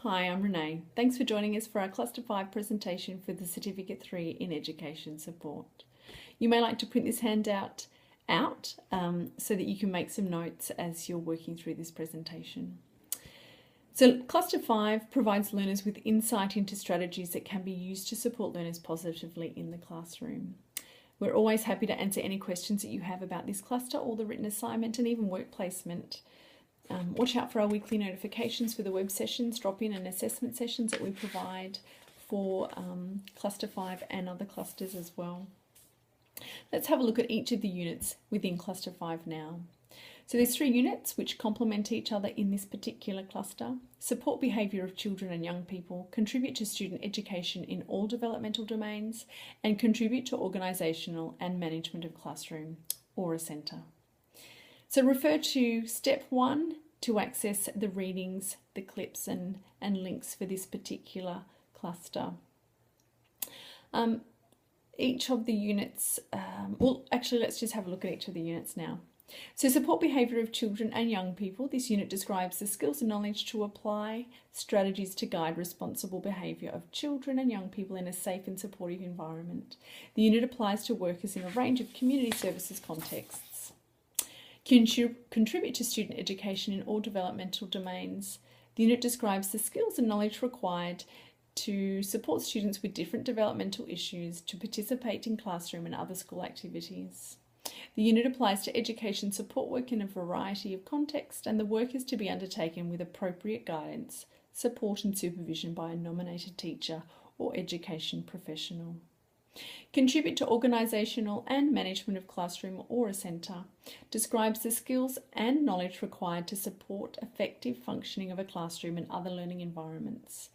Hi, I'm Renee. Thanks for joining us for our Cluster 5 presentation for the Certificate 3 in Education Support. You may like to print this handout out so that you can make some notes as you're working through this presentation. So Cluster 5 provides learners with insight into strategies that can be used to support learners positively in the classroom. We're always happy to answer any questions that you have about this cluster or the written assignment and even work placement. Watch out for our weekly notifications for the web sessions, drop-in and assessment sessions that we provide for Cluster 5 and other clusters as well. Let's have a look at each of the units within Cluster 5 now. So there's 3 units which complement each other in this particular cluster: support behaviour of children and young people, contribute to student education in all developmental domains, and contribute to organisational and management of classroom or a centre. So refer to step 1 to access the readings, the clips and links for this particular cluster. Each of the units, let's just have a look at each of the units now. So support behaviour of children and young people. This unit describes the skills and knowledge to apply strategies to guide responsible behaviour of children and young people in a safe and supportive environment. The unit applies to workers in a range of community services contexts. Contribute to student education in all developmental domains. The unit describes the skills and knowledge required to support students with different developmental issues to participate in classroom and other school activities. The unit applies to education support work in a variety of contexts, and the work is to be undertaken with appropriate guidance, support and supervision by a nominated teacher or education professional. Contribute to organisational and management of classroom or a centre. Describes the skills and knowledge required to support effective functioning of a classroom and other learning environments.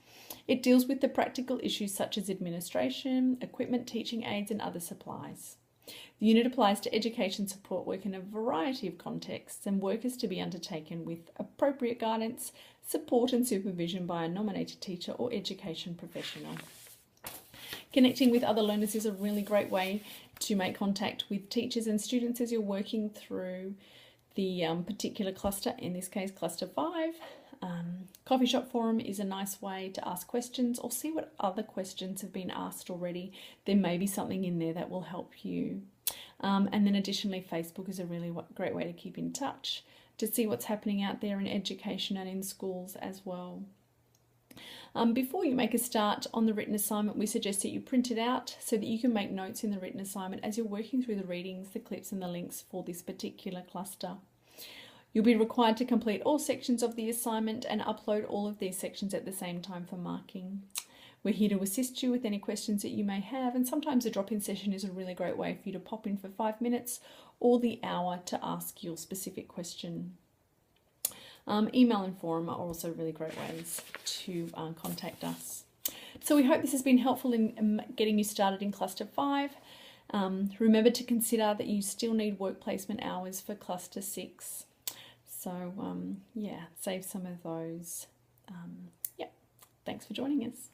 It deals with the practical issues such as administration, equipment, teaching aids and other supplies. The unit applies to education support work in a variety of contexts, and work is to be undertaken with appropriate guidance, support and supervision by a nominated teacher or education professional. Connecting with other learners is a really great way to make contact with teachers and students as you're working through the particular cluster, in this case Cluster 5. Coffee shop forum is a nice way to ask questions or see what other questions have been asked already. There may be something in there that will help you. And then additionally, Facebook is a really great way to keep in touch, to see what's happening out there in education and in schools as well. Before you make a start on the written assignment, we suggest that you print it out so that you can make notes in the written assignment as you're working through the readings, the clips and the links for this particular cluster. You'll be required to complete all sections of the assignment and upload all of these sections at the same time for marking. We're here to assist you with any questions that you may have, and sometimes a drop-in session is a really great way for you to pop in for 5 minutes or the hour to ask your specific question. Email and forum are also really great ways to contact us. So we hope this has been helpful in getting you started in Cluster 5. Remember to consider that you still need work placement hours for Cluster 6. So save some of those. Thanks for joining us.